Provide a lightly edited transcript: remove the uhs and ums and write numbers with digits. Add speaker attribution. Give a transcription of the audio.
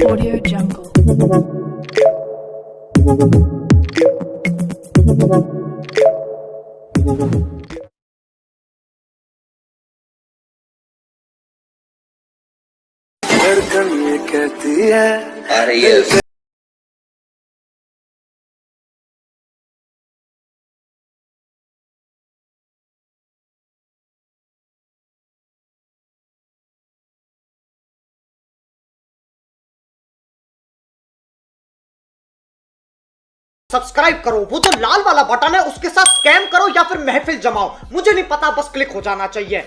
Speaker 1: Audio Jungle.
Speaker 2: धड़कन ये कहती है
Speaker 3: अरे ये
Speaker 4: सब्सक्राइब करो, वो जो लाल वाला बटन है उसके साथ स्कैम करो या फिर महफिल जमाओ, मुझे नहीं पता, बस क्लिक हो जाना चाहिए।